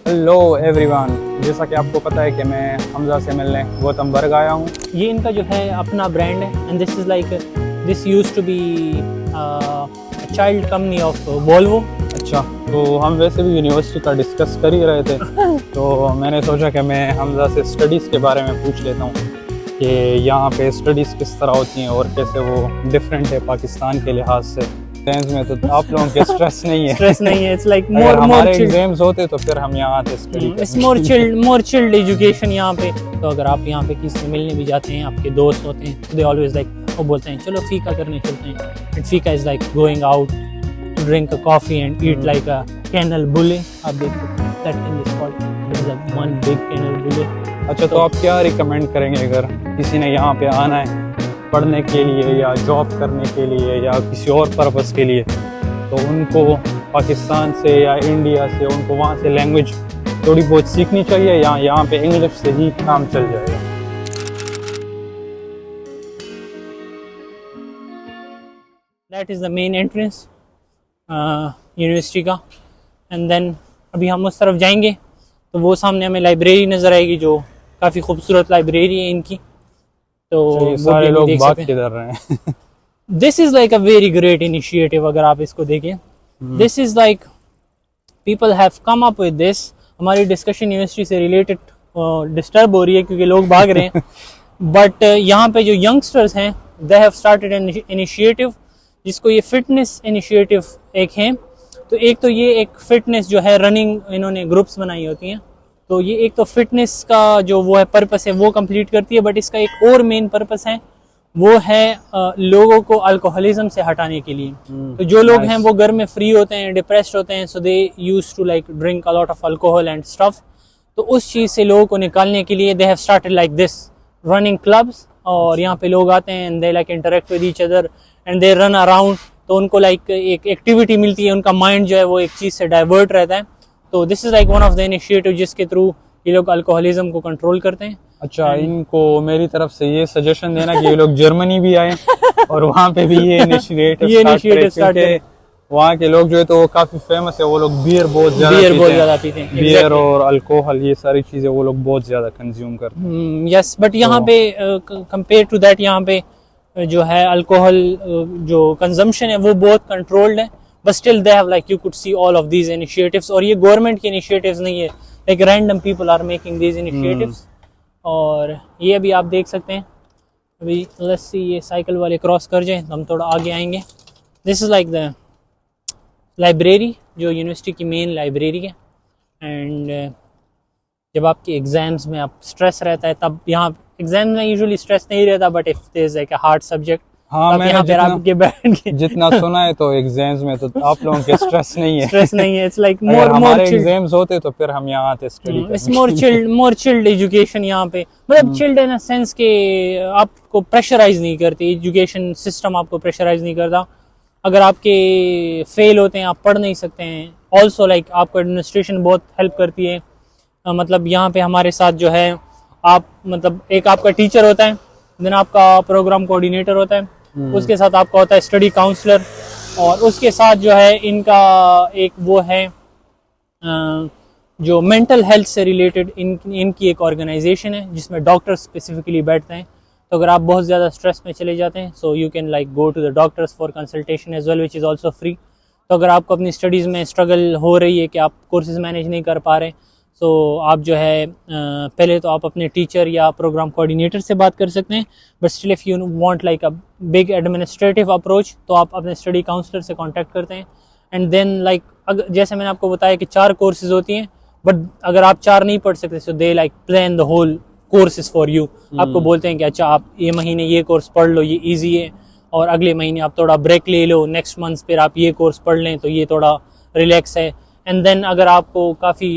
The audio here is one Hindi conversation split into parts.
हेलो एवरीवन, जैसा कि आपको पता है कि मैं हमजा से मिलने गौतम बर्ग आया हूँ। ये इनका जो है अपना ब्रांड है and this is like this used to be child company of Volvo. अच्छा, तो हम वैसे भी यूनिवर्सिटी का डिस्कस कर ही रहे थे तो मैंने सोचा कि मैं हमजा से स्टडीज़ के बारे में पूछ लेता हूँ कि यहाँ पे स्टडीज़ किस तरह होती हैं और कैसे वो डिफरेंट है पाकिस्तान के लिहाज से। एग्जाम्स में तो आप लोगों के स्ट्रेस नहीं है। स्ट्रेस नहीं है, इट्स लाइक अगर हमारे एग्जाम्स होते तो फिर हम यहाँ आते study it's more chilled education यहाँ पे। तो अगर आप यहाँ पे किसी से मिलने भी जाते हैं, आपके दोस्त होते हैं, दे ऑलवेज लाइक वो बोलते हैं चलो फीका करने चलते हैं। And fika is like going out to drink a coffee and eat like a kanel bulle. आप देख सकते हैं that thing is called is a one big kanel bulle. अच्छा, तो आप क्या रिकमेंड करेंगे अगर किसी ने यहाँ पे आना है पढ़ने के लिए या जॉब करने के लिए या किसी और पर्पस के लिए, तो उनको पाकिस्तान से या इंडिया से उनको वहाँ से लैंग्वेज थोड़ी बहुत सीखनी चाहिए या यहाँ पे इंग्लिश से ही काम चल जाएगा? That is the main entrance university का। एंड देन अभी हम उस तरफ जाएंगे तो वो सामने हमें लाइब्रेरी नज़र आएगी, जो काफ़ी खूबसूरत लाइब्रेरी है इनकी। तो सारे लोग बात किधर रहे हैं। This is like a very great initiative. अगर आप इसको देखें, this is like people have come up with this. हमारी डिस्कशन यूनिवर्सिटी से रिलेटेड डिस्टर्ब हो रही है क्योंकि लोग भाग रहे हैं बट यहाँ पे जो यंगस्टर्स हैं दे हैव स्टार्टेड एन इनिशिएटिव जिसको ये फिटनेस इनिशिएटिव एक है। तो एक तो ये एक फिटनेस जो है रनिंग इन्होंने ग्रुप्स बनाई होती हैं, तो ये एक तो फिटनेस का जो वो है पर्पस है वो कंप्लीट करती है, बट इसका एक और मेन पर्पस है वो है लोगों को अल्कोहलिज्म से हटाने के लिए। तो जो लोग हैं वो घर में फ्री होते हैं, डिप्रेस्ड होते हैं, so they use to like drink a lot of alcohol and stuff. तो उस चीज़ से लोगों को निकालने के लिए they have started like this running clubs. और यहाँ पे लोग आते हैं and they like interact with each other and they run around. तो उनको लाइक एक एक्टिविटी मिलती है, उनका माइंड जो है वो एक चीज़ से डाइवर्ट रहता है। तो this is like one of the initiative जिसके थ्रू ये लोग अल्कोहलिज्म को कंट्रोल करते हैं। अच्छा, इनको मेरी तरफ से ये सजेशन देना कि ये लोग जर्मनी भी आए और वहाँ पे भी ये इनिशिएटिव स्टार्ट करें। वहाँ के लोग जो है तो वो काफी फेमस है, वो लोग बियर बहुत ज्यादा पीते हैं। बियर और अल्कोहल ये सारी चीजें वो लोग बहुत ज्यादा कंज्यूम करते हैं। यस, बट यहाँ पे कंपेयर टू दैट यहाँ पे जो है अल्कोहल जो कंजम्पशन है वो बहुत कंट्रोल्ड है, but still they have like you could see all of these initiatives. और ये गवर्नमेंट के इनिशिएटिव्स नहीं है, like random people are making these initiatives. और ये अभी आप देख सकते हैं, अभी लेट्स सी ये साइकिल वाले क्रॉस कर जाएं तो हम थोड़ा आगे आएंगे। This is like the library जो यूनिवर्सिटी की मेन लाइब्रेरी है। एंड जब आपके एग्जाम्स में आप स्ट्रेस रहता है तब यहाँ एग्जाम में यूजुअली स्ट्रेस नहीं रहता, but if there is like a hard subject, हाँ, मैंने जितना सुना है तो एग्जाम्स में तो आप लोगों के स्ट्रेस नहीं है। स्ट्रेस नहीं है, इट्स लाइक मोर एग्जाम्स होते तो फिर हम यहाँ आते स्टडी करने। इट्स मोर चिल्ड एजुकेशन यहाँ पे, मतलब चिल्ड इन अ सेंस के आपको प्रेशराइज नहीं करती एजुकेशन सिस्टम, आपको प्रेशराइज नहीं करता। अगर आपके फेल होते हैं आप पढ़ नहीं सकते हैं। ऑल्सो लाइक आपको एडमिनिस्ट्रेशन बहुत हेल्प करती है। मतलब यहाँ पे हमारे साथ जो है आप मतलब एक आपका टीचर होता है, देन आपका प्रोग्राम कोऑर्डिनेटर होता है, उसके साथ आपका होता है स्टडी काउंसलर, और उसके साथ जो है इनका एक वो है जो मेंटल हेल्थ से रिलेटेड इनकी एक ऑर्गेनाइजेशन है जिसमें डॉक्टर्स स्पेसिफिकली बैठते हैं। तो अगर आप बहुत ज़्यादा स्ट्रेस में चले जाते हैं so you can like go to the doctors for consultation as well, which is also free. तो अगर आपको अपनी स्टडीज़ में स्ट्रगल हो रही है कि आप कोर्सेज मैनेज नहीं कर पा रहे, सो आप जो है पहले तो आप अपने टीचर या प्रोग्राम कोऑर्डिनेटर से बात कर सकते हैं, but still if you want like a big administrative approach तो आप अपने स्टडी काउंसलर से कांटेक्ट करते हैं। एंड देन लाइक जैसे मैंने आपको बताया कि 4 कोर्सेज होती हैं, बट अगर आप 4 नहीं पढ़ सकते so they like plan the whole courses for you. आपको बोलते हैं कि अच्छा आप ये महीने ये कोर्स पढ़ लो, ये ईजी है, और अगले महीने आप थोड़ा ब्रेक ले लो, नेक्स्ट मंथ फिर आप ये कोर्स पढ़ लें तो ये थोड़ा रिलैक्स है। एंड देन अगर आपको काफ़ी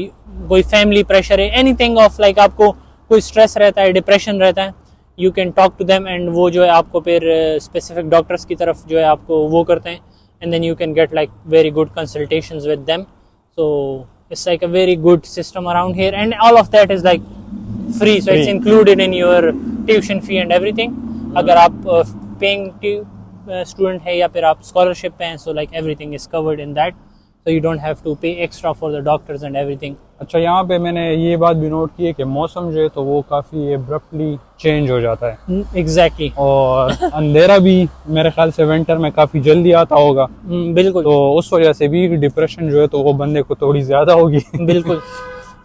कोई फैमिली प्रेशर है, एनीथिंग ऑफ लाइक आपको कोई स्ट्रेस रहता है, डिप्रेशन रहता है, you can talk to them and वो जो है आपको फिर स्पेसिफिक डॉक्टर्स की तरफ जो है आपको वो करते हैं। And then you can get like very good consultations with them. So it's like a very good system around here and all of that is like free, so it's included in your tuition fee and everything. अगर आप पेइंग स्टूडेंट है या फिर आप स्कॉलरशिप पे हैं, so like everything is covered in that, so you don't have to pay extra for the doctors and everything. अच्छा, यहाँ पे मैंने ये बात भी नोट की है कि मौसम जो है तो वो काफ़ी एब्रप्टली चेंज हो जाता है, एग्जैक्टली। और अंधेरा भी मेरे ख्याल से विंटर में काफ़ी जल्दी आता होगा, बिल्कुल। तो उस वजह से भी डिप्रेशन जो है तो वो बंदे को थोड़ी ज़्यादा होगी बिल्कुल।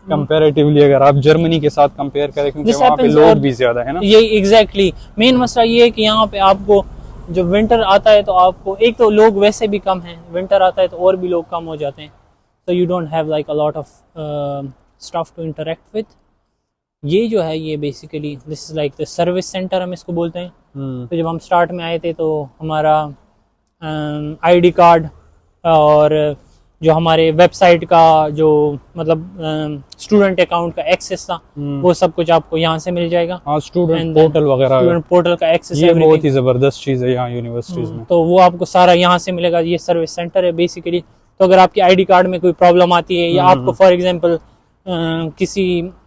कंपैरेटिवली अगर आप जर्मनी के साथ कंपेयर करें, क्योंकि This वहाँ पे happens, लोग और भी ज़्यादा है ना। ये एग्जैक्टली मेन मसला ये है कि यहाँ पे आपको जब विंटर आता है तो आपको एक तो लोग वैसे भी कम हैं, विंटर आता है तो और भी लोग कम हो जाते हैं, तो you don't have like a lot of stuff to interact with. ये जो है ये basically this is like the service centre हम इसको बोलते हैं। तो जब हम स्टार्ट में आए थे तो हमारा आईडी कार्ड और जो हमारे वेबसाइट का जो मतलब स्टूडेंट अकाउंट का एक्सेस था वो सब कुछ आपको यहाँ से मिल जाएगा। हाँ, स्टूडेंट And then पोर्टल वगैरह, स्टूडेंट पोर्टल का एक्सेस ये बहुत ही ज़बरदस्त चीज़ है यहाँ यूनिवर्सिटीज़ में। तो वो आपको सारा यहाँ से मिलेगा। ये सर्विस सेंटर है बेसिकली। तो अगर आपकी आईडी कार्ड में कोई प्रॉब्लम आती है या आपको फॉर एग्जांपल किसी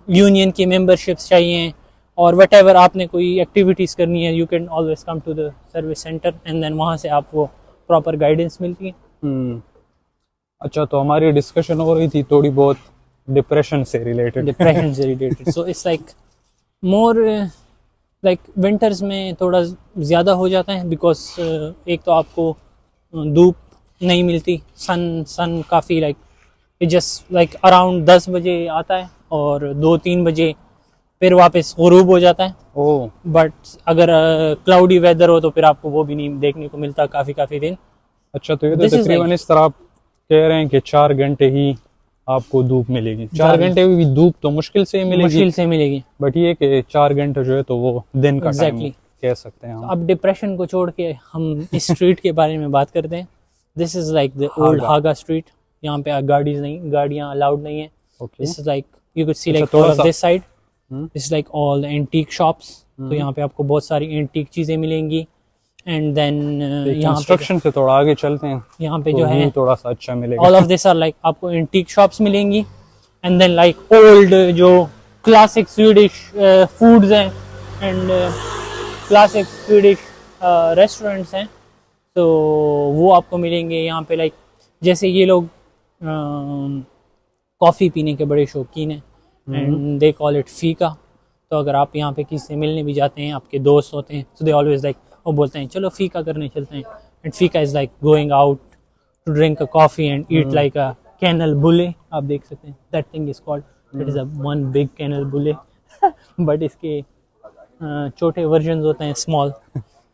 यूनियन की मेंबरशिप्स चाहिए और व्हाटएवर आपने कोई एक्टिविटीज़ करनी है, you can always come to the service centre and then वहाँ से आपको प्रॉपर गाइडेंस मिलती है। अच्छा, तो हमारी डिस्कशन हो रही थी थोड़ी बहुत डिप्रेशन से related. So it's like more like winters में थोड़ा ज़्यादा हो जाता है बिकॉज एक तो आपको धूप नहीं मिलती, सन काफ़ी लाइक जस्ट लाइक अराउंड 10 बजे आता है और 2-3 बजे फिर वापस गुरूब हो जाता है। ओह, बट अगर क्लाउडी वेदर हो तो फिर आपको वो भी नहीं देखने को मिलता काफ़ी दिन। अच्छा, तो ये तो तकरीबन इस तरह आप कह रहे हैं कि 4 घंटे ही आपको धूप मिलेगी। 4 घंटे भी धूप तो मुश्किल से मिलेगी, बट ये कि 4 घंटे जो है तो वो दिन का टाइम कह सकते हैं हम। अब डिप्रेशन को छोड़ के हम इस स्ट्रीट के बारे में बात करते हैं। This is like the old Haga street. यहाँ पे गाड़ियाँ अलाउड नहीं है। This is like you could see like all of this side, this like all the antique shops. तो यहाँ पे आपको बहुत सारी एंटीक चीजें मिलेंगी। एंड देन यहाँ कंस्ट्रक्शन से थोड़ा आगे चलते हैं, यहाँ पे तो जो है थोड़ा सा अच्छा मिलेगा। All of this are like आपको एंटीक शॉप्स मिलेंगी एंड देन लाइक ओल्ड जो क्लासिक स्वीडिश फूड्स हैं एंड क्लासिक स्वीडिश रेस्टोरेंट्स हैं, तो वो आपको मिलेंगे यहाँ पे। लाइक जैसे ये लोग कॉफ़ी पीने के बड़े शौकीन हैं एंड दे कॉल इट फीका। तो अगर आप यहाँ पे किसी से मिलने भी जाते हैं, आपके दोस्त होते हैं, सो दे ऑलवेज लाइक वो बोलते हैं चलो फीका करने चलते हैं। And fika is like going out to drink a coffee and eat like a kanel bulle. आप देख सकते हैं that thing is called, it is a one big kanel bulle but इसके छोटे वर्जन होते हैं स्मॉल,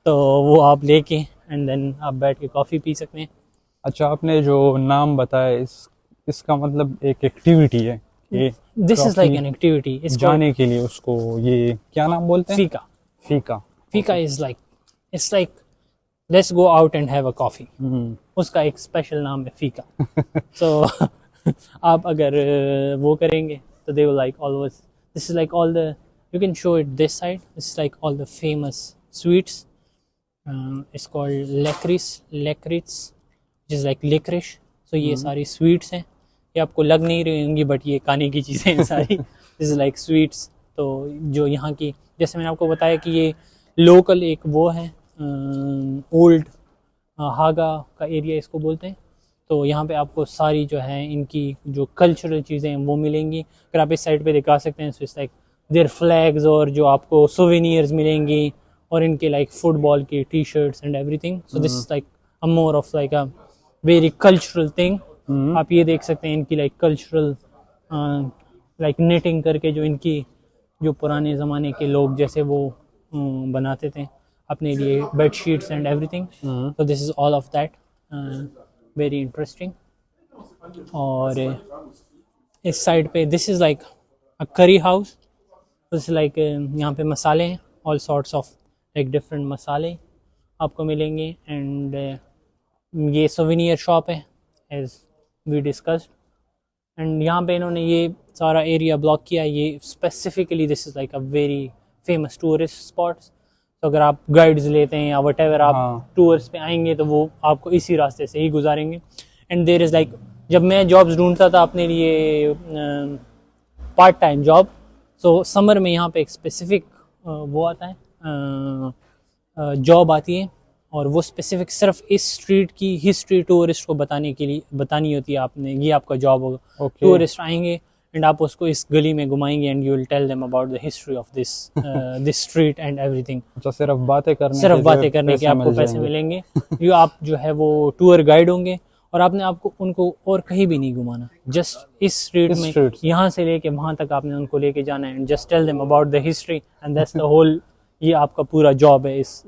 तो वो आप लेके एंड देन आप बैठ के कॉफ़ी पी सकते हैं। अच्छा, आपने जो नाम बताया इसका मतलब एक एक्टिविटी है, this is like an activity. जाने के लिए उसको ये क्या नाम बोलते हैं? फीका is like it's like let's go out and have a coffee. उसका एक स्पेशल नाम है फीका। सो आप अगर वो करेंगे तो they will like always this is like all the you can show it this side, this is like all the famous sweets. It's called lakrits which is like licorice। so ये सारी स्वीट्स हैं, ये आपको लग नहीं रही होंगी बट ये खाने की चीज़ें हैं सारी। This is like sweets. तो जो यहाँ की जैसे मैंने आपको बताया कि ये लोकल एक वो है ओल्ड हागा का एरिया इसको बोलते हैं। तो यहाँ पे आपको सारी जो है इनकी जो कल्चरल चीज़ें हैं वो मिलेंगी। अगर आप इस साइड पे दिखा सकते हैं so it's like their flags और जो आपको सोवेनियर्स मिलेंगी और इनके लाइक फुटबॉल की T shirts and everything. So this is like a more of like a very cultural thing. आप ये देख सकते हैं इनकी लाइक कल्चरल लाइक निटिंग करके जो इनकी जो पुराने ज़माने के लोग जैसे वो बनाते थे अपने लिए बेड शीट्स एंड एवरीथिंग। तो this is all of that very interesting. और इस साइड पे दिस इज़ लाइक अ करी हाउस। दिस लाइक यहाँ पे मसाले हैं, all sorts of like different मसाले आपको मिलेंगे। एंड ये सोवेनियर शॉप है एज वी डिस्कस्ड। एंड यहाँ पे इन्होंने ये सारा एरिया ब्लॉक किया। ये specifically this is like a very famous tourist spots. तो अगर आप गाइड्स लेते हैं या वटेवर आप टूर्स पे आएंगे तो वो आपको इसी रास्ते से ही गुजारेंगे। एंड देयर इज़ लाइक जब मैं जॉब्स ढूंढता था अपने लिए पार्ट टाइम जॉब, सो समर में यहाँ पे एक स्पेसिफिक वो आता है जॉब आती है और वो स्पेसिफिक सिर्फ इस स्ट्रीट की हिस्ट्री टूरिस्ट को बताने के लिए बतानी होती है आपने, ये आपका जॉब होगा। टूरिस्ट आएंगे एंड आप उसको इस गली में घुमाएंगे and you will tell them about the history of this street and everything. अच्छा, सिर्फ बातें करने के आपको पैसे मिलेंगे। ये आप जो है वो टूर गाइड होंगे और आपने आपको उनको और कहीं भी नहीं घुमाना, जस्ट इस स्ट्रीट में यहाँ से लेके वहाँ तक आपने उनको लेके जाना है and just tell them about the history and that's the whole, ये आपका पूरा जॉब है इस।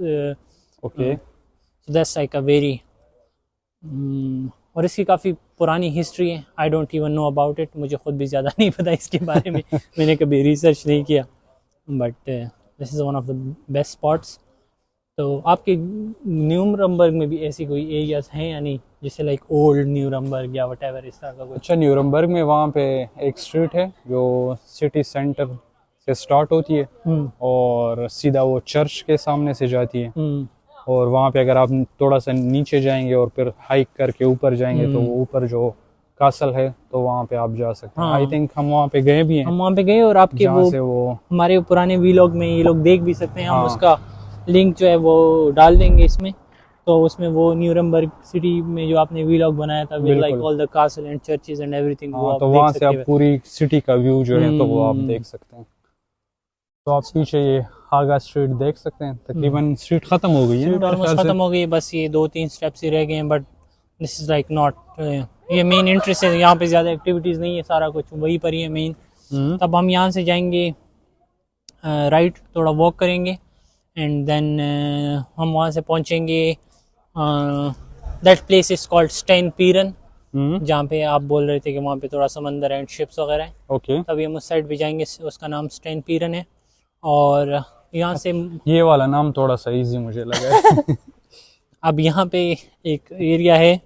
Okay, so that's like a very, और इसकी काफ़ी पुरानी हिस्ट्री है। I don't even know about it, मुझे खुद भी ज़्यादा नहीं पता इसके बारे में, मैंने कभी रिसर्च नहीं किया, but this is one of the best spots. तो आपके न्यूरम्बर्ग में भी ऐसी कोई एरियाज हैं या नहीं, जैसे लाइक ओल्ड न्यूरम्बर्ग या व्हाटएवर इस तरह का कुछ? अच्छा, न्यूरम्बर्ग में वहाँ पे एक स्ट्रीट है जो सिटी सेंटर से स्टार्ट होती है और सीधा वो चर्च के सामने से जाती है, और वहाँ पे अगर आप थोड़ा सा नीचे जाएंगे और फिर हाइक करके ऊपर जाएंगे तो वो ऊपर जो कासल है तो वहाँ पे आप जा सकते हैं। आई थिंक हम वहाँ पे गए भी हैं। हम वहाँ पे गए और आपके वो हमारे पुराने वीलॉग में ये लोग देख भी सकते हैं। हम उसका लिंक जो है वो डाल देंगे इसमें, तो उसमें वो न्यूरम्बर्ग सिटी में जो आपने वीलॉग बनाया था with like all the castle and churches and everything, तो वहाँ से आप पूरी सिटी का व्यू जो है तो वो आप देख सकते हैं। तो आप पीछे ये हागा स्ट्रीट देख सकते हैं, तकरीबन स्ट्रीट खत्म हो गई है, ऑलमोस्ट खत्म हो गई है, बस ये 2-3 स्टेप्स ही रह गए हैं, but this is like not, ये मेन इंटरेस्ट है, यहाँ पे ज़्यादा एक्टिविटीज़ नहीं है, सारा कुछ वहीं पर ही है मेन। तब हम यहाँ से जाएंगे राइट, थोड़ा वॉक करेंगे एंड देन हम वहाँ से पहुँचेंगे, that place is called Stenpiren, जहाँ पे आप बोल रहे थे कि वहाँ पे थोड़ा समंदर एंड शिप्स वगैरह है। ओके, तभी हम उस साइड भी जाएंगे, उसका नाम स्टेन पीरन है। और यहाँ से ये वाला नाम थोड़ा सा इजी मुझे लगा है। अब यहाँ पे एक एरिया है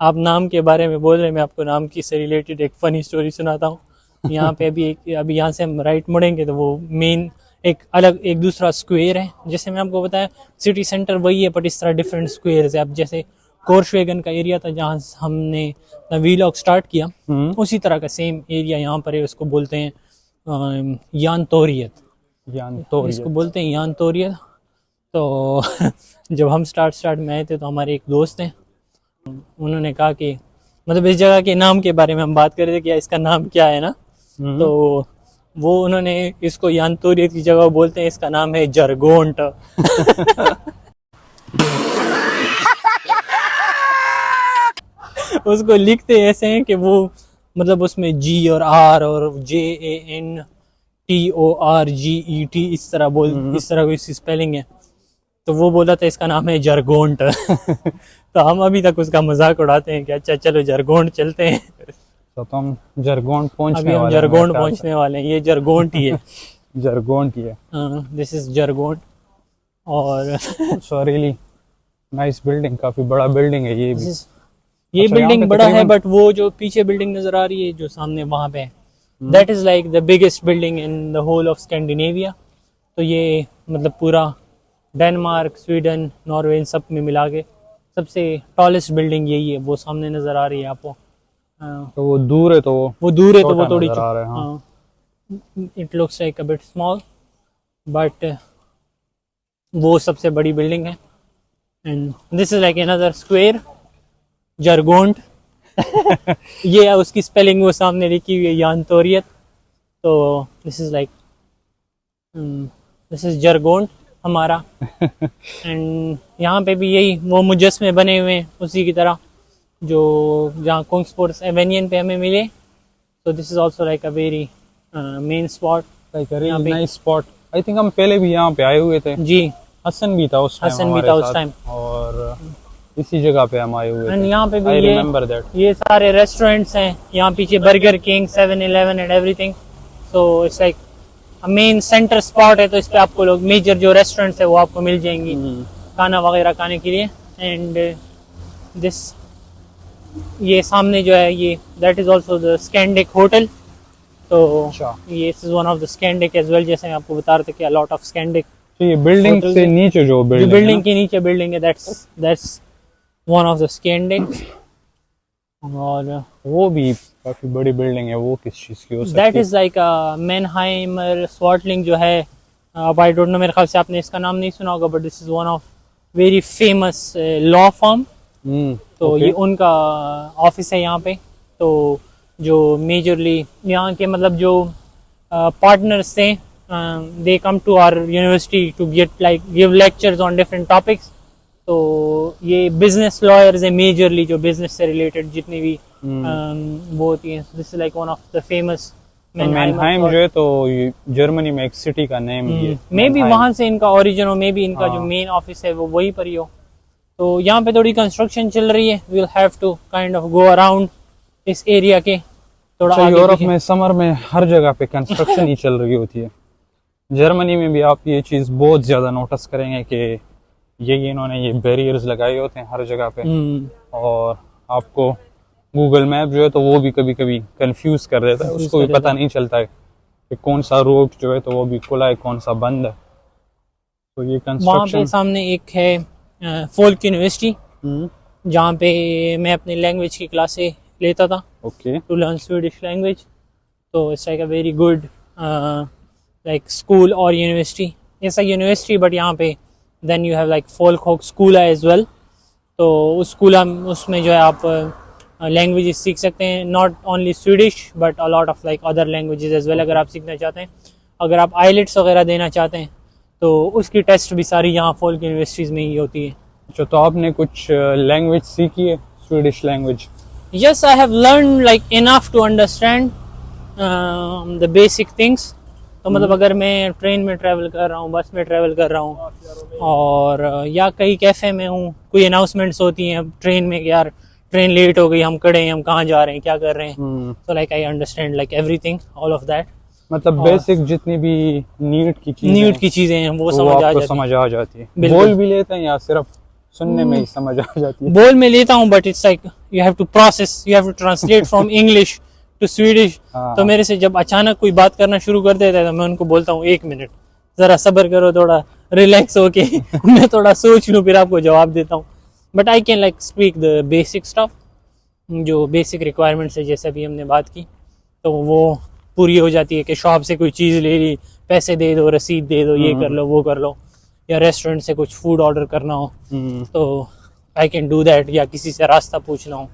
आप नाम के बारे में बोल रहे हैं, मैं आपको नाम की से रिलेटेड एक फ़नी स्टोरी सुनाता हूँ। यहाँ पे अभी यहाँ से हम राइट मुड़ेंगे तो वो मेन एक दूसरा स्क्वायर है, जैसे मैं आपको बताया सिटी सेंटर वही है बट इस तरह डिफरेंट स्क्वायर्स है। अब जैसे कोर्शवेगन का एरिया था जहाँ हमने वीलॉग स्टार्ट किया, उसी तरह का सेम एरिया यहाँ पर है, उसको बोलते हैं यानतोरियत, इसको बोलते हैं यानतोरियत। तो जब हम स्टार्ट में आए थे तो हमारे एक दोस्त हैं, उन्होंने कहा कि मतलब इस जगह के नाम के बारे में हम बात कर रहे थे कि इसका नाम क्या है ना, तो वो उन्होंने इसको यानतोरियत की जगह बोलते हैं, इसका नाम है जरगोंट। उसको लिखते ऐसे हैं कि वो मतलब उसमें G और R और JANTORGET इस तरह की स्पेलिंग है, तो वो बोला था इसका नाम है जरगोंट। तो हम अभी तक उसका मजाक उड़ाते हैं कि अच्छा चलो जरगोंट चलते हैं। तो हम जरगोंट पहुंचने वाले हैं, ये जरगोंट ही है। जरगोंट ही है, दिस इज जरगोंट। और रियली नाइस बिल्डिंग, काफी बड़ा बिल्डिंग है ये भी। ये बिल्डिंग बड़ा है, बट वो जो पीछे बिल्डिंग नजर आ रही है जो सामने वहां पे है, that is like the biggest building in the whole of Scandinavia. तो ये मतलब पूरा डेनमार्क, स्वीडन, नॉर्वे इन सब में मिला के सबसे टॉलेस्ट बिल्डिंग यही है, वो सामने नजर आ रही है आपको। तो वो दूर है तो वो थोड़ी it looks like a bit small, but वो सबसे बड़ी बिल्डिंग है। And this is like another square जरगोंट। ये है उसकी स्पेलिंग, वो सामने लिखी हुई है यानतोरियत। तो दिस इज जरगोंट हमारा। एंड यहाँ पे भी यही वो मुजस्मे बने हुए हैं उसी की तरह जो जहाँ कोंगस्पोर्ट्स एवेनियन पे हमें मिले। तो this is also like a very main spot, like a really nice spot. I think हम पहले भी यहाँ पे आए हुए थे जी, हसन भी था उस टाइम और इसी जगह पे हम आए हुए थे। यहाँ पे भी ये सारे रेस्टोरेंट्स हैं, यहाँ पीछे burger king, 7-Eleven and everything. So it's like main centre spot है, तो इस पे आपको लोग मेजर जो रेस्टोरेंट्स है वो आपको मिल जाएंगी खाना वगैरह खाने के लिए। एंड दिस ये सामने जो है ये that is also the Scandic hotel. तो ये is one of the Scandic as well, जैसे मैं आपको बता रहे थे कि लॉट ऑफ स्कैंडिक। तो ये बिल्डिंग से नीचे जो बिल्डिंग के नीचे बिल्डिंग है, दैट्स वन ऑफ द स्कैंडिक। और वो भी काफी बड़ी बिल्डिंग है, वो किस चीज की हो सकती है? दैट इज लाइक मैनहाइमर स्वाटलिंग जो है, अब आई डोंट नो, मेरे ख्याल से आपने इसका नाम नहीं सुना होगा, but this is one of very famous law firm. तो ये उनका ऑफिस है यहाँ पे। तो जो मेजरली यहाँ के मतलब जो पार्टनर्स थे, they come to our university to get like give lectures on different topics. तो ये बिजनेस लॉयर्स है मेजरली, जो बिजनेस से रिलेटेड जितनी भी वो होती हैं। This is like one of the famous Mannheim जो है तो ये जर्मनी में एक सिटी का नेम ही है। मे बी वहां से इनका ओरिजिन हो, मे बी इनका जो मेन ऑफिस है वो वहीं पर ही हो। तो यहाँ पे थोड़ी कंस्ट्रक्शन चल रही है, we will have to kind of go around इस एरिया के थोड़ा आगे यूरोप पीछे। में समर में हर जगह पे कंस्ट्रक्शन ही चल रही होती है। जर्मनी में भी आप ये चीज़ बहुत ज़्यादा नोटिस करेंगे कि ये इन्होंने ये बैरियर्स लगाए होते हैं हर जगह पे। और आपको गूगल मैप जो है तो वो भी कभी कभी कंफ्यूज कर देता है, उसको भी पता नहीं चलता है कि कौन सा रोड जो है तो वो भी खुला है, कौन सा बंद है। तो ये वहाँ पे कंस्ट्रक्शन सामने एक है फोल्क यूनिवर्सिटी, जहाँ पे मैं अपनी लैंग्वेज की क्लासें लेता था okay. To learn Swedish language. तो it's like a very good like school और यूनिवर्सिटी, ऐसा यूनिवर्सिटी बट यहाँ पे then you have like folk होक स्कूल एज वेल। तो उस स्कूल उसमें जो है आप लैंग्वेजेस सीख सकते हैं, not only Swedish but a lot of like other languages as well. अगर आप सीखना चाहते हैं, अगर आप आईलेट्स वगैरह देना चाहते हैं तो उसकी टेस्ट भी सारी यहाँ फोल्क यूनिवर्सिटीज़ में ही होती है। अच्छा, तो आपने कुछ लैंग्वेज सीखी है, Swedish language? Yes, I have learned like enough to understand the basic things। तो मतलब अगर मैं ट्रेन में ट्रैवल कर रहा हूँ, बस में ट्रैवल कर रहा हूँ और या कहीं कैफ़े में हूँ, कोई अनाउंसमेंट्स होती हैं ट्रेन में कि यार ट्रेन लेट हो गई, हम खड़े हैं, हम कहाँ जा रहे हैं, क्या कर रहे हैं, तो like I understand like everything, all of that. मतलब बेसिक जितनी भी नीड की चीजें हैं वो तो समझ आ जाती है। बिल्कुल। बोल भी लेते हैं या सिर्फ सुनने में ही समझ आ जाती है? बोल में लेता हूँ but it's like you have to process, you have to translate from English to Swedish. तो मेरे से जब अचानक कोई बात करना शुरू कर देता है तो मैं उनको बोलता हूँ 1 मिनट जरा सब्र करो, थोड़ा रिलैक्स होके मैं थोड़ा सोच लूँ फिर आपको जवाब देता हूँ। But I can like speak the basic stuff, जो बेसिक रिक्वायरमेंट्स है जैसे अभी हमने बात की, तो वो पूरी हो जाती है कि शॉप से कोई चीज़ ले ली, पैसे दे दो, रसीद दे दो, ये कर लो वो कर लो, या रेस्टोरेंट से कुछ फूड ऑर्डर करना हो तो आई कैन डू दैट, या किसी से रास्ता पूछना हो।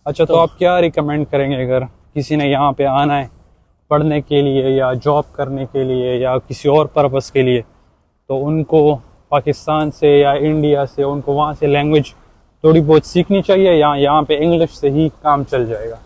अच्छा, तो आप क्या रिकमेंड करेंगे अगर किसी ने यहाँ पे आना है पढ़ने के लिए या जॉब करने के लिए या किसी और पर्पस के लिए, तो उनको पाकिस्तान से या इंडिया से उनको वहाँ से लैंग्वेज थोड़ी बहुत सीखनी चाहिए या यहाँ पे इंग्लिश से ही काम चल जाएगा?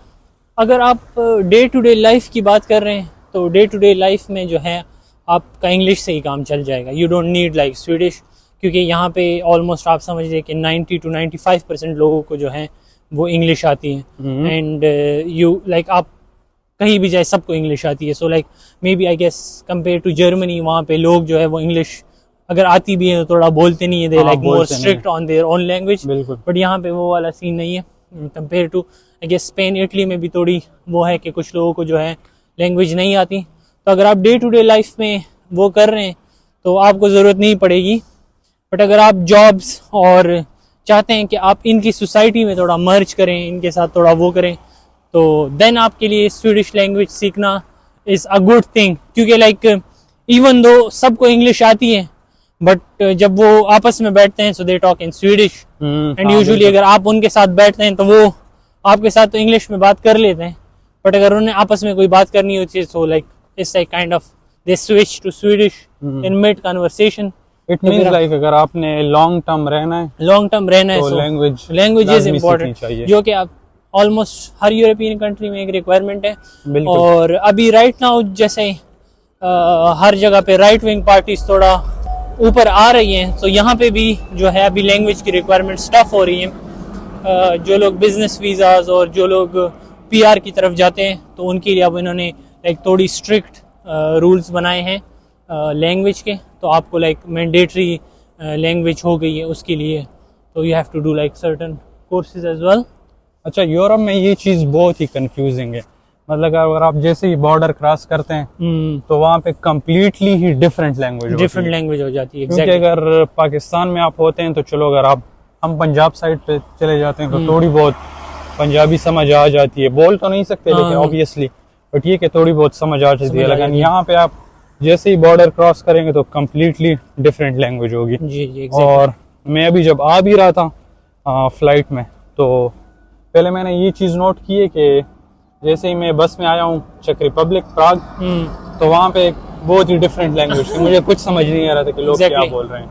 अगर आप डे टू डे लाइफ की बात कर रहे हैं तो डे टू डे लाइफ में जो है आपका इंग्लिश से ही काम चल जाएगा। You don't need like Swedish, क्योंकि यहाँ पे ऑलमोस्ट आप समझ लीजिए कि 90 to 95% लोगों को जो है वो इंग्लिश आती है। एंड यू लाइक आप कहीं भी जाए सबको इंग्लिश आती है। So like maybe I guess compare to Germany, वहाँ पे लोग जो है वो इंग्लिश अगर आती भी है तो थोड़ा बोलते नहीं है, they like more strict on their own language. But यहाँ पे वो वाला सीन नहीं है compare to I guess Spain, Italy में भी थोड़ी वो है कि कुछ लोगों को जो है लैंग्वेज नहीं आती। तो अगर आप डे टू डे लाइफ में वो कर रहे हैं तो आपको ज़रूरत नहीं पड़ेगी। बट अगर आप जॉब्स और चाहते हैं कि आप इनकी सोसाइटी में थोड़ा मर्ज करें, इनके साथ थोड़ा वो करें, तो देन आपके लिए स्वीडिश लैंग्वेज सीखना इज़ अ गुड थिंग। क्योंकि लाइक इवन दो सबको इंग्लिश आती है बट जब वो आपस में बैठते हैं so they talk in Swedish and usually अगर आप उनके साथ बैठते हैं तो वो आपके साथ तो इंग्लिश में बात कर लेते हैं, बट अगर उन्हें आपस में कोई बात करनी होती है so like it's like kind of they switch to Swedish in mid conversation. It means like अगर आपने लॉन्ग टर्म रहना है तो लैंग्वेज इज इम्पोर्टेंट, जो कि आप ऑलमोस्ट हर यूरोपियन कंट्री में एक रिक्वायरमेंट है। और अभी राइट नाउ जैसे हर जगह पे राइट विंग पार्टीज थोड़ा ऊपर आ रही हैं, तो यहाँ पे भी जो है अभी लैंग्वेज की रिक्वायरमेंट टफ हो रही है। जो लोग बिजनेस वीज़ाज और जो लोग पीआर की तरफ जाते हैं तो उनके लिए अब इन्होंने लाइक थोड़ी स्ट्रिक्ट रूल्स बनाए हैं लैंग्वेज के। तो आपको लाइक मैंडेटरी लैंग्वेज हो गई है उसके लिए, तो you have to do like certain courses as well. अच्छा, यूरोप में ये चीज़ बहुत ही कंफ्यूजिंग है। मतलब अगर आप जैसे ही बॉर्डर क्रॉस करते हैं तो वहाँ पे कम्प्लीटली ही डिफरेंट लैंग्वेज हो जाती है। क्योंकि अगर पाकिस्तान में आप होते हैं तो चलो, अगर हम पंजाब साइड पे चले जाते हैं तो थोड़ी बहुत पंजाबी समझ आ जाती है, बोल तो नहीं सकते लेकिन ऑब्वियसली, बट ये कि थोड़ी बहुत समझ आ जाती है। लेकिन यहाँ पे आप जैसे ही बॉर्डर क्रॉस करेंगे तो कम्प्लीटली डिफरेंट लैंग्वेज होगी। जी, और मैं अभी जब आ भी रहा था फ्लाइट में, तो पहले मैंने ये चीज़ नोट की है कि जैसे ही मैं बस में आया हूँ चेक रिपब्लिक प्राग, तो वहाँ पे एक बहुत ही डिफरेंट लैंग्वेज थी, मुझे कुछ समझ नहीं आ रहा था कि लोग क्या बोल रहे हैं।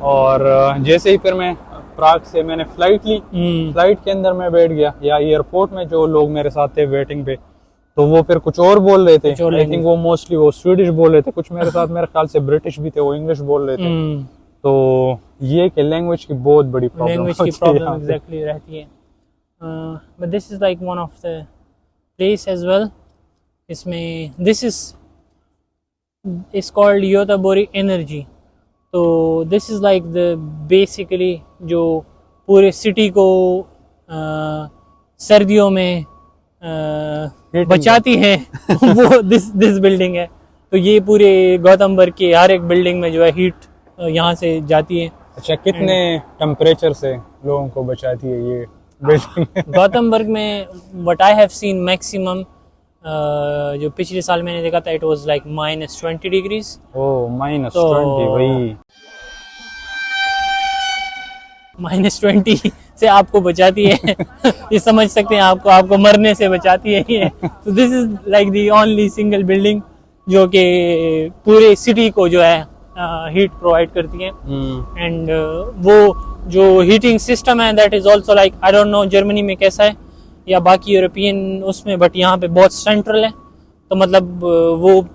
और जैसे ही फिर मैं प्राग से मैंने फ्लाइट ली, फ्लाइट के अंदर मैं बैठ गया या एयरपोर्ट में जो लोग मेरे साथ थे वेटिंग पे, तो वो फिर कुछ और बोल रहे थे। आई थिंक वो मोस्टली वो स्वीडिश बोल रहे थे, कुछ मेरे साथ मेरे ख्याल से ब्रिटिश भी थे, वो इंग्लिश बोल रहे थे। तो ये कि लैंग्वेज की बहुत बड़ी प्रॉब्लम एग्जैक्टली रहती है। But this is like one of the place as well. इसमें this is called Göteborg energy. तो this is like the basically जो पूरे सिटी को सर्दियों में बचाती है वो दिस बिल्डिंग है। तो ये पूरे गौतमबर्ग के हर एक बिल्डिंग में जो है हीट यहाँ से जाती है। अच्छा, कितने टेम्परेचर से लोगों को बचाती है ये बिल्डिंग? गौतमबर्ग में what I have seen maximum जो पिछले साल मैंने देखा था, इट वाज लाइक -20 डिग्रीज। ओह, -20, वही -20 से आपको बचाती है। ये समझ सकते हैं, आपको मरने से बचाती है ये। तो this is like the only single building जो कि पूरे सिटी को जो है हीट प्रोवाइड करती है। एंड वो जो हीटिंग सिस्टम है that is also like, I don't no Germany में कैसा है या बाकी यूरोपियन उसमें, बट यहाँ पे बहुत सेंट्रल है। तो मतलब वो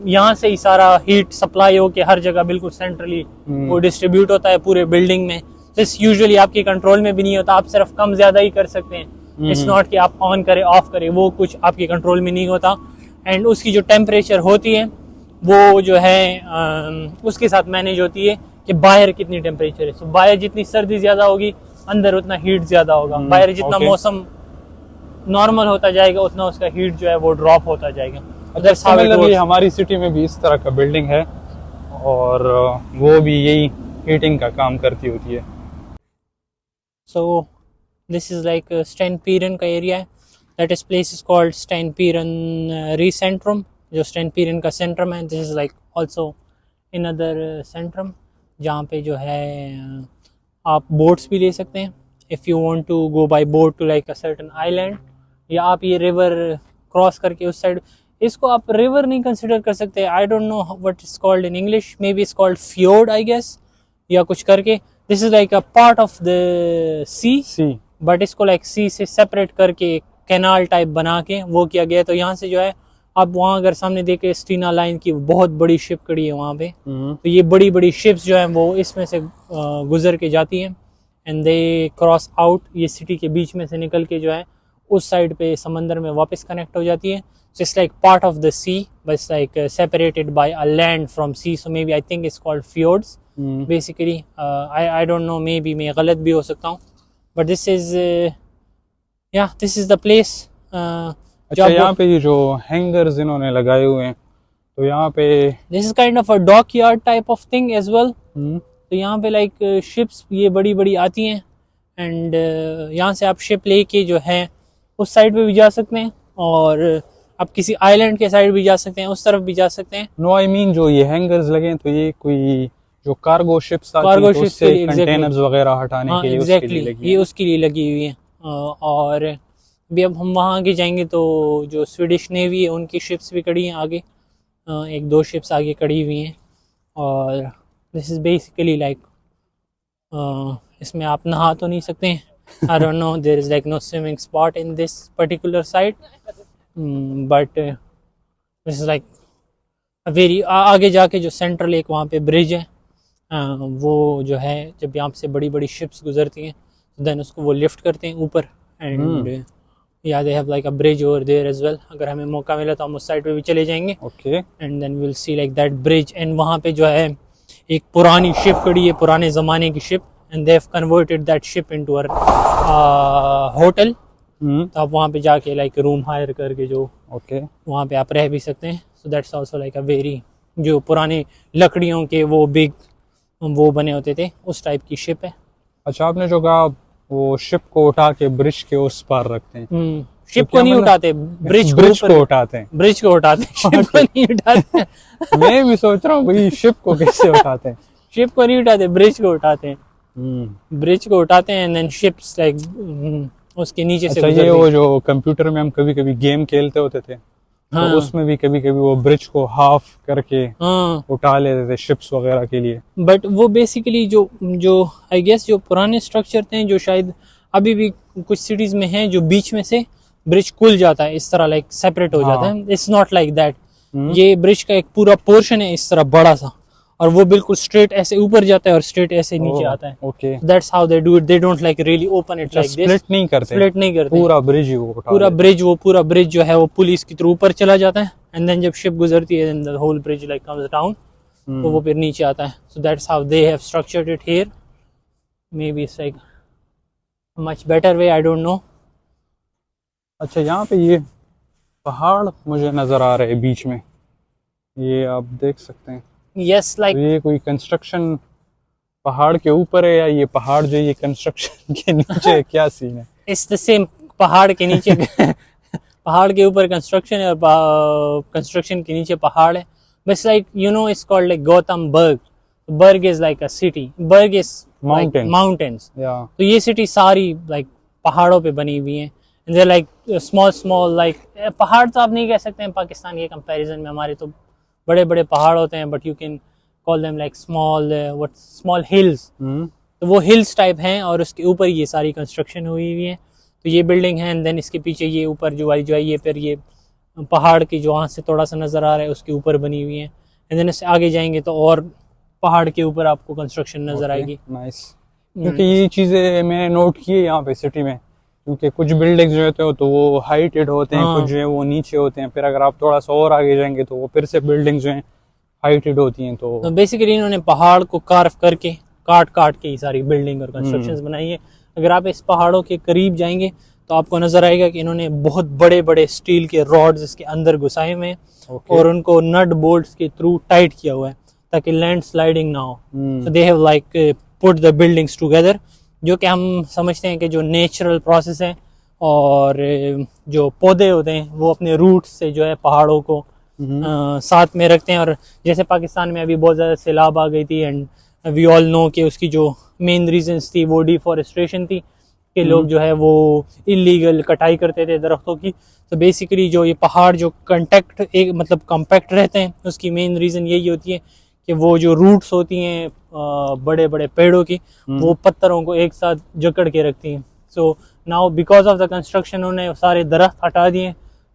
यहाँ से ही सारा हीट सप्लाई हो के हर जगह बिल्कुल सेंट्रली वो डिस्ट्रीब्यूट होता है पूरे बिल्डिंग में। दिस यूजुअली आपके कंट्रोल में भी नहीं होता, आप सिर्फ कम ज्यादा ही कर सकते हैं। इट्स नॉट कि आप ऑन करें ऑफ करें, वो कुछ आपके कंट्रोल में नहीं होता। एंड उसकी जो टेम्परेचर होती है वो जो है उसके साथ मैनेज होती है कि बाहर कितनी टेम्परेचर है। सो बाहर जितनी सर्दी ज्यादा होगी अंदर उतना हीट ज्यादा होगा। बाहर जितना मौसम नॉर्मल होता जाएगा उतना उसका हीट जो है वो ड्रॉप होता जाएगा। अच्छा, सिमिलरली हमारी सिटी में भी इस तरह का बिल्डिंग है और वो भी यही हीटिंग का काम करती होती है। So this is like Stenpiren का एरिया है। That is place is called Stenpiren Resecentrum, जो स्टैनपीरन का सेंट्रम है। This is like also another centrum जहाँ पे जो है आप बोट्स भी ले सकते हैं if you want to go by boat to like a certain island, या आप ये रिवर क्रॉस करके उस साइड, इसको आप रिवर नहीं कंसिडर कर सकते। I don't know what is called in English, maybe it's called fjord I guess, या कुछ करके। This is like a part of the sea, but इसको लाइक सी से सेपरेट करके कैनाल टाइप बना के वो किया गया। तो यहाँ से जो है आप वहाँ अगर सामने देखे स्टीना लाइन की बहुत बड़ी शिप खड़ी है वहाँ पे। तो ये बड़ी बड़ी शिप्स जो है वो इसमें से गुजर के जाती हैं एंड दे क्रॉस आउट, ये सिटी के बीच में से निकल के जो है उस साइड पे समंदर में वापस कनेक्ट हो जाती है। So it's like part of the sea but like separated by a land from sea. So maybe I think it's called fjords basically. I don't know, maybe मैं गलत भी हो सकता हूँ, बट दिस इज या दिस इज द प्लेस। अच्छा, यहाँ पे ये जो हैंगर्स इन्होंने लगाए हुए हैं, तो यहाँ पे this is kind of a dockyard type of thing as well. तो यहाँ पे लाइक शिप्स ये बड़ी बड़ी आती हैं एंड यहाँ से आप शिप लेके जो है उस साइड पे भी जा सकते हैं और आप किसी आइलैंड के साइड भी जा सकते हैं, उस तरफ भी जा सकते हैं। नो आई मीन जो ये हैंगर्स लगे हैं तो ये कोई जो कार्गो शिप्स आती हैं उससे कंटेनर्स वगैरह हटाने के लिए एग्जैक्टली ये उसके लिए लगी हुई है। और भी अब हम वहाँ आगे जाएंगे तो जो स्वीडिश नेवी है उनकी शिप्स भी खड़ी हैं आगे, एक दो शिप्स आगे खड़ी हुई हैं। और दिस इज बेसिकली लाइक इसमें आप नहा तो नहीं सकते हैं, I don't know, there is like no swimming spot in this particular side, but this is like very आगे जाके जो सेंट्रल एक वहाँ पे ब्रिज है, वो जो है जब यहाँ से बड़ी बड़ी शिप्स गुजरती हैं देन उसको वो लिफ्ट करते हैं ऊपर एंड या they have like a bridge over there as well. अगर हमें मौका मिला तो हम उस साइड पे भी चले जाएंगे and then we will see like that bridge. And वहाँ पे जो है एक पुरानी शिप खड़ी है, पुराने ज़माने की ship, and they have converted that ship into a hotel. तो आप वहाँ पे जाके लाइक रूम हायर करके जो वहाँ पे आप रह भी सकते हैं। So that's also like a very, जो पुराने लकड़ियों के वो बिग वो बने होते थे उस टाइप की शिप है। अच्छा, आपने जो कहा वो शिप को उठा के ब्रिज के उस पार रखते हैं, शिप को नहीं उठाते, ब्रिज को उठाते हैं, ब्रिज को उठाते हैं, शिप को नहीं उठाते। मैं भी सोच रहा हूँ भाई शिप को कैसे उठाते हैं। शिप को नहीं उठाते, ब्रिज को उठाते हैं, ब्रिज को उठाते हैं एंड देन शिप्स लाइक उसके नीचे से अच्छा, गुजर ये रही वो है। जो कंप्यूटर में हम कभी कभी गेम खेलते होते थे, हाँ तो उसमें भी कभी कभी वो ब्रिज को हाफ करके हाँ, उठा लेते थे शिप्स वगैरह के लिए। बट वो बेसिकली जो जो आई गेस जो पुराने स्ट्रक्चर थे, जो शायद अभी भी कुछ सिटीज में हैं, जो बीच में से ब्रिज खुल जाता है इस तरह, लाइक सेपरेट हो जाता हाँ। है। It's not like that. Hmm. ये ब्रिज का एक पूरा पोर्शन है इस तरह बड़ा सा, और वो बिल्कुल स्ट्रेट ऐसे ऊपर जाता है और स्ट्रेट ऐसे नीचे ओह, आता है। Okay. That's how they do it. They don't like really open it like this. Split नहीं करते, स्प्लिट नहीं करते, पूरा ब्रिज ही वो उठा पूरा लेते। ब्रिज, वो पूरा ब्रिज जो है वो पुलिस की तरह ऊपर चला जाता है, एंड देन जब शिप गुजरती है then the whole bridge like comes down, तो वो फिर नीचे आता है। So that's how they have structured it here. Maybe it's like much better way, I don't know. अच्छा, यहाँ पे ये पहाड़ मुझे नजर आ रहे हैं बीच में, ये आप देख सकते हैं। यस, तो लाइक ये कोई कंस्ट्रक्शन पहाड़ के ऊपर है, या ये पहाड़ जो ये कंस्ट्रक्शन के नीचे है? क्या सीन है? It's the same. पहाड़ के नीचे पहाड़ के ऊपर कंस्ट्रक्शन है और कंस्ट्रक्शन के नीचे पहाड़ है। बस like you know it's called like Gothenburg. Berg is like a city, berg is Mountains. Mountains. या तो ये सिटी सारी लाइक पहाड़ों पे बनी हुई है। They like small small, like पहाड़ तो आप नहीं कह सकते हैं पाकिस्तान के कंपैरिजन में, हमारे तो बड़े बड़े पहाड़ होते हैं, but you can call them like small what small hills. तो वो हिल्स टाइप हैं और उसके ऊपर ये सारी कंस्ट्रक्शन हुई हुई है। तो ये बिल्डिंग है, एंड देन इसके पीछे ये ऊपर जो वाली जो है ये फिर ये पहाड़ की जो वहाँ से थोड़ा सा नज़र आ रहा है उसके ऊपर बनी हुई है। एंड देन इससे आगे जाएंगे तो और पहाड़ के ऊपर आपको कंस्ट्रक्शन नज़र आएगी। नाइस। क्योंकि ये चीज़ें मैंने नोट की है यहाँ पे सिटी में, क्योंकि कुछ बिल्डिंग्स जो होते हो तो वो हाइटेड होते हैं, हाँ। कुछ जो है वो नीचे होते हैं, फिर अगर आप थोड़ा सा और आगे जाएंगे तो वो फिर से बिल्डिंग्स जो हैं हाइटेड होती हैं। तो तो बेसिकली इन्होंने पहाड़ को कार्व करके काट काट के ही सारी बिल्डिंग और कंस्ट्रक्शंस बनाई है। अगर आप इस पहाड़ों के करीब जाएंगे तो आपको नजर आएगा कि इन्होंने बहुत बड़े बड़े स्टील के रॉड्स इसके अंदर घुसाए हुए हैं ओके। और उनको नट बोल्ट्स के थ्रू टाइट किया हुआ है ताकि लैंड स्लाइडिंग ना हो। So they have like put the buildings together, जो कि हम समझते हैं कि जो नेचुरल प्रोसेस है, और जो पौधे होते हैं वो अपने रूट्स से जो है पहाड़ों को साथ में रखते हैं। और जैसे पाकिस्तान में अभी बहुत ज़्यादा सैलाब आ गई थी, एंड वी ऑल नो कि उसकी जो मेन रीजंस थी वो डिफॉरेस्टेशन थी, कि लोग जो है वो इलीगल कटाई करते थे दरख्तों की। तो बेसिकली जो ये पहाड़ जो कंटेक्ट एक मतलब कम्पैक्ट रहते हैं, उसकी मेन रीज़न यही होती है कि वो जो रूट्स होती हैं बड़े बड़े पेड़ों की, वो पत्थरों को एक साथ जकड़ के रखती हैं। So now because of the construction उन्होंने सारे दरख्त हटा दिए,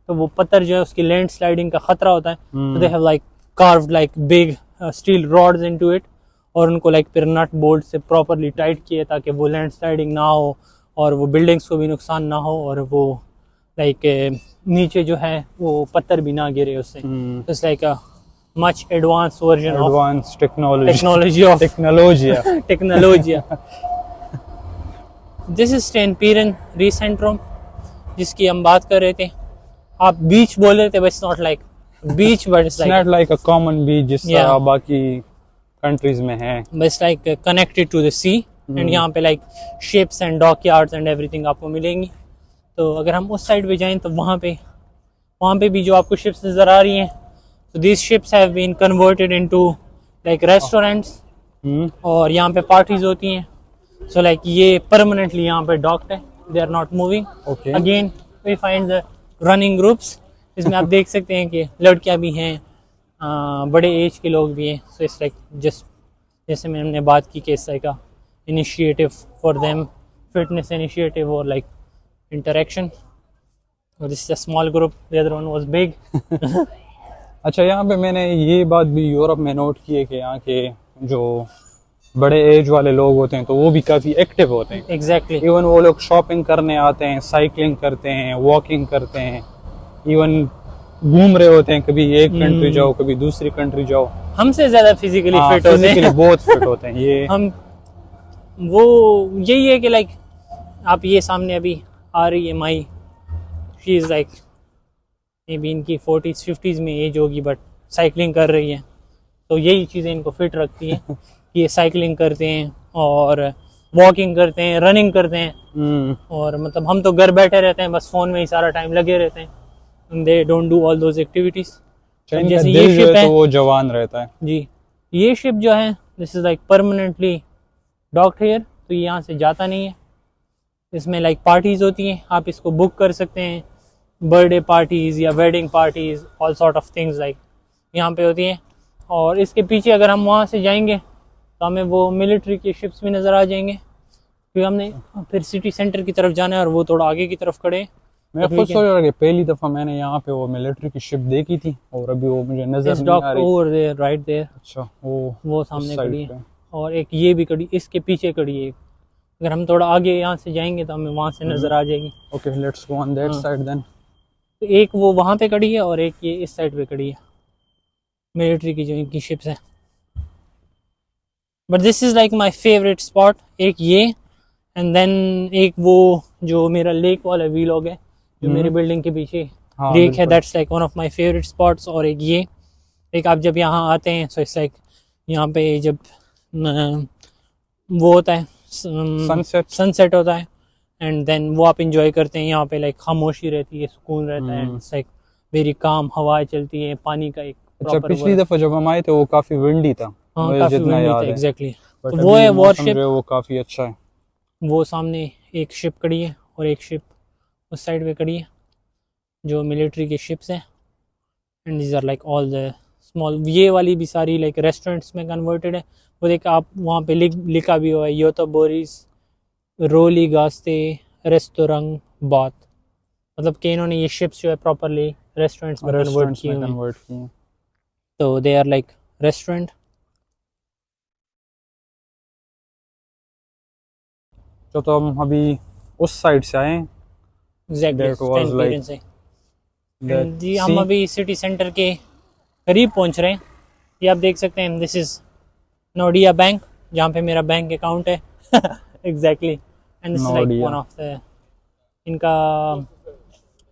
तो वो पत्थर जो है उसकी लैंड स्लाइडिंग का खतरा होता है। तो दे have like carved like big steel rods into it, और उनको लाइक फिर नट बोल्ट से प्रॉपरली टाइट किए ताकि वो लैंड स्लाइडिंग ना हो और वो बिल्डिंग्स को भी नुकसान ना हो, और वो लाइक नीचे जो है वो पत्थर भी ना गिरे उससे। It's like a much advance version of advance technology technology technology. This is Stenpiren Resecentrum जिसकी हम बात कर रहे थे। आप बीच बोल रहे थे, but it's not like beach, but it's not like a common beach जिस तरह Yeah. बाकी कंट्रीज में है। बस like connected to the sea, and यहाँ पे like ships and dockyards and everything आपको मिलेंगी। तो अगर हम उस साइड पे जाएं तो वहाँ पे भी जो आपको शिप्स नज़र आ रही हैं, तो these ships have been converted into like restaurants, और यहाँ पे पार्टीज होती हैं। सो लाइक ये परमानेंटली यहाँ पे डॉक्ड है, they are not moving. Okay. Again we find the running groups, इसमें आप देख सकते हैं कि लड़कियाँ भी हैं, बड़े एज के लोग भी हैं। सो इट्स लाइक जस्ट जैसे में हमने बात की कि it's like a initiative for them, fitness initiative और like interaction. This is a small group, the other one was big. अच्छा, यहाँ पे मैंने ये बात भी यूरोप में नोट की है कि यहाँ के जो बड़े एज वाले लोग होते हैं तो वो भी काफ़ी एक्टिव होते हैं। एग्जैक्टली। इवन वो लोग शॉपिंग करने आते हैं, साइकिलिंग करते हैं, वॉकिंग करते हैं, इवन घूम रहे होते हैं, कभी एक कंट्री जाओ कभी दूसरी कंट्री जाओ। हमसे ज्यादा फिजिकली हाँ, फिट होते physically हैं। बहुत फिट होते हैं ये। हम वो यही है कि लाइक आप ये सामने अभी आ रही है my, she is like maybe इनकी 40s 50s में एज होगी, बट साइकिलिंग कर रही है। तो यही चीज़ें इनको फिट रखती हैं। ये साइकिलिंग करते हैं और वॉकिंग करते हैं, रनिंग करते हैं, और मतलब हम तो घर बैठे रहते हैं, बस फ़ोन में ही सारा टाइम लगे रहते हैं। They don't do all those activities. जैसे ये शिप है तो वो जवान रहता है। जी, ये शिप जो है this is like permanently docked here, तो ये यहाँ से जाता नहीं है। इसमें लाइक पार्टीज़ होती हैं, आप इसको बुक कर सकते हैं, बर्थडे पार्टीज़ या wedding parties, all sort of things like यहाँ पे होती हैं। और इसके पीछे अगर हम वहाँ से जाएंगे तो हमें वो मिलिट्री के शिप्स भी नज़र आ जाएंगे, क्योंकि हमने फिर सिटी सेंटर की तरफ जाना है और वो थोड़ा आगे की तरफ खड़े हैं। मैं खुद सोच रहा कि पहली दफ़ा मैंने यहाँ पे वो मिलिट्री की शिप देखी थी और अभी वो मुझे नज़र नहीं आ रही। Over there, right there. अच्छा, वो सामने खड़ी है और एक ये भी खड़ी, इसके पीछे खड़ी है। अगर हम थोड़ा आगे यहाँ से जाएंगे तो हमें वहाँ से नज़र आ जाएगी। Okay, let's go on that side then. तो एक वो वहाँ पे खड़ी है और एक ये इस साइड पे खड़ी है, मिलिट्री की जो इनकी शिप्स है। But this is like my favourite spot, एक ये एंड देन एक वो जो मेरा लेक वाला व्लॉग है जो मेरी बिल्डिंग के पीछे लेक है, that's like one of my favourite spots. और एक ये, एक आप जब यहाँ आते हैं सो इट्स लाइक यहाँ पे जब वो होता है सनसेट होता है एंड देन वो आप इंजॉय करते हैं। यहाँ पे लाइक खामोशी रहती है, सुकून रहता है, इट्स लाइक वेरी काम, हवाएं चलती है, पानी का एक प्रॉपर। पिछली दफा जब हम आए थे वो काफी विंडी था। हाँ, काफी विंडी था, एग्जैक्टली। तो वो है वॉरशिप, वो काफी अच्छा है। वो सामने एक शिप खड़ी है और एक शिप उस साइड पे खड़ी है जो मिलिट्री की शिप्स हैं and these are like all the small. ये वाली भी सारी लाइक रेस्टोरेंट्स में कन्वर्टेड है। वो देख आप वहाँ पे लिखा भी हुआ है योतोबोरिस रोली गास्ते रेस्टोरेंट बात, मतलब कि इन्होंने ये शिप्स जो है प्रॉपरली रेस्टोरेंट्स में कन्वर्ट किए हैं। तो दे आर लाइक रेस्टोरेंट। तो हम अभी उस साइड से आए। जी हम अभी सिटी सेंटर के करीब पहुंच रहे हैं। ये आप देख सकते हैं, दिस इज नोडिया बैंक, जहाँ पे मेरा बैंक अकाउंट है। Exactly, and this is like one of the इनका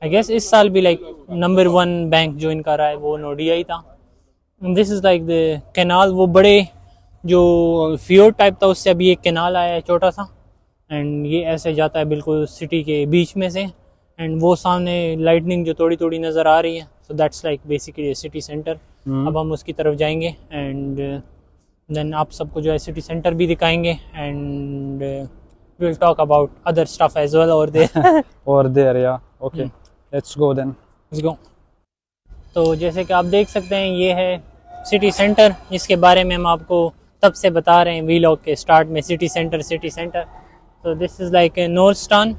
आई गेस इस साल भी लाइक नंबर 1 बैंक जो इनका रहा है वो नोडिया ही था। This is like the canal, वो बड़े जो फियोर्ड टाइप था उससे अभी एक कैनाल आया है छोटा सा एंड ये ऐसे जाता है बिल्कुल सिटी के बीच में से एंड वो सामने लाइटनिंग जो थोड़ी थोड़ी नज़र आ रही है। So that's like basically city centre. अब हम उसकी तरफ जाएंगे एंड देन आप सबको जो है सिटी सेंटर भी दिखाएंगे and we'll talk about other stuff as well over there. Yeah, okay. Let's go then. Let's go. तो जैसे कि आप देख सकते हैं ये है सिटी सेंटर, जिसके बारे में हम आपको तब से बता रहे हैं वीलॉग के स्टार्ट में। City centre. तो दिस इज़ लाइक नॉर्थ स्टान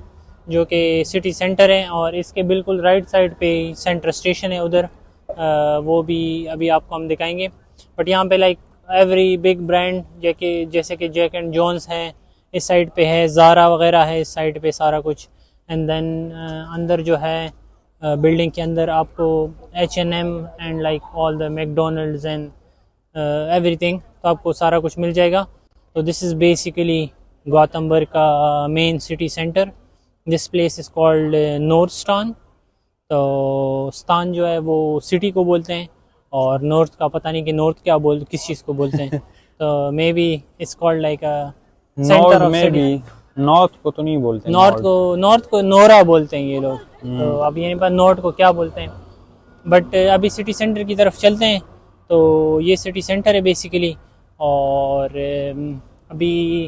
जो कि सिटी सेंटर है और इसके बिल्कुल राइट साइड पे सेंट्रल स्टेशन है उधर, वो भी अभी आपको हम दिखाएंगे। बट यहाँ पे लाइक एवरी बिग ब्रांड जैसे कि जैक एंड जॉन्स है, इस साइड पे है ज़ारा वगैरह है, इस साइड पे सारा कुछ। एंड देन अंदर जो है बिल्डिंग के अंदर आपको H&M and like all the McDonald's and everything, तो आपको सारा कुछ मिल जाएगा। तो दिस इज़ बेसिकली गौतमबर्ग का main city centre. This place is called Nordstan. तो स्तान जो है वो सिटी को बोलते हैं और नॉर्थ का पता नहीं कि नॉर्थ किस चीज़ को बोलते हैं। तो may be it's called like a centre of city. North को तो नहीं बोलते, नॉर्थ को नोरा बोलते हैं ये लोग। तो अब ये नहीं पता नॉर्थ को क्या बोलते हैं। बट अभी सिटी सेंटर की तरफ चलते हैं। तो ये सिटी सेंटर है बेसिकली। और अभी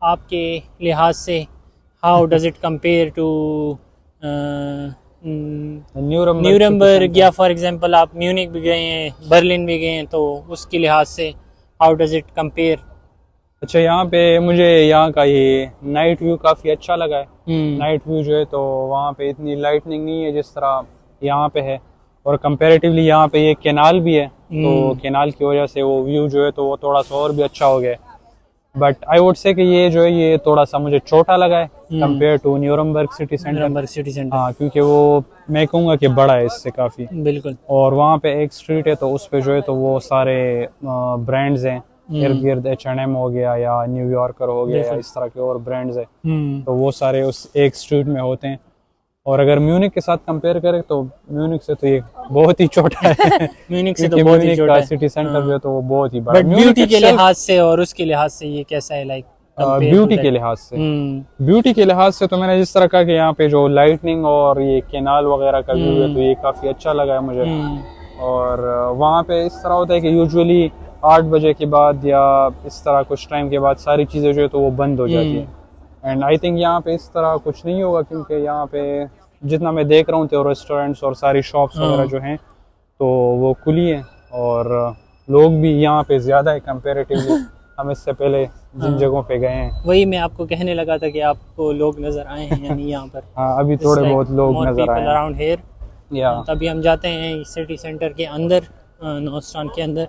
आपके लिहाज से how does it compare to Nuremberg, या फॉर एग्जांपल आप म्यूनिक भी गए हैं, बर्लिन भी गए हैं, तो उसके लिहाज से हाउ डज इट कंपेयर? अच्छा, यहाँ पे मुझे यहाँ का ये नाइट व्यू काफ़ी अच्छा लगा है। नाइट व्यू जो है तो वहाँ पे इतनी लाइटनिंग नहीं है जिस तरह यहाँ पे है, और कंपैरेटिवली यहाँ पे ये कैनाल भी है, तो कैनाल की वजह से वो व्यू जो है तो वो थोड़ा सा और भी अच्छा हो गया। बट आई वुड से कि ये जो है ये थोड़ा सा मुझे छोटा लगा है compare to Nuremberg city centre. हाँ, क्योंकि वो मैं कहूँगा कि बड़ा है इससे काफ़ी। बिल्कुल। और वहाँ पे एक स्ट्रीट है तो उस पे जो है तो वो सारे ब्रांड्स हैं, इर्द गिर्द H&M हो गया या न्यूयॉर्कर हो गया या इस तरह के और ब्रांड्स है, तो वो सारे उस एक स्ट्रीट में होते हैं। और अगर म्यूनिक के साथ कंपेयर करें तो म्यूनिक से तो ये बहुत ही छोटा है। म्यूनिक से तो बहुत ही छोटा है। सिटी सेंटर जो है तो वो बहुत ही बड़ा है। ब्यूटी के लिहाज से और उसके लिहाज से ये कैसा है लाइक ब्यूटी के लिहाज से? ब्यूटी के लिहाज से तो मैंने जिस तरह कहा कि यहाँ पे जो लाइटनिंग और ये कैनाल वगैरह का व्यू है तो ये काफी अच्छा लगा है मुझे। और वहाँ पे इस तरह होता है कि यूजुअली 8 बजे के बाद या इस तरह कुछ टाइम के बाद सारी चीजें जो है तो वो बंद हो जाती है। एंड आई थिंक यहाँ पे इस तरह कुछ नहीं होगा, क्योंकि यहाँ पे जितना मैं देख रहा हूँ तो रेस्टोरेंट्स और सारी शॉप्स वगैरह जो हैं तो वो खुली हैं, और लोग भी यहाँ पे ज़्यादा है कंपेरेटिवली हम इससे पहले जिन जगहों पे गए हैं। वही मैं आपको कहने लगा था कि आपको लोग नज़र आए हैं या नहीं यहाँ पर। हाँ, अभी थोड़े बहुत लोग नज़र आए अराउंड हेयर। या तभी हम जाते हैं सिटी सेंटर के अंदर, नॉर्थस्टाउन के अंदर।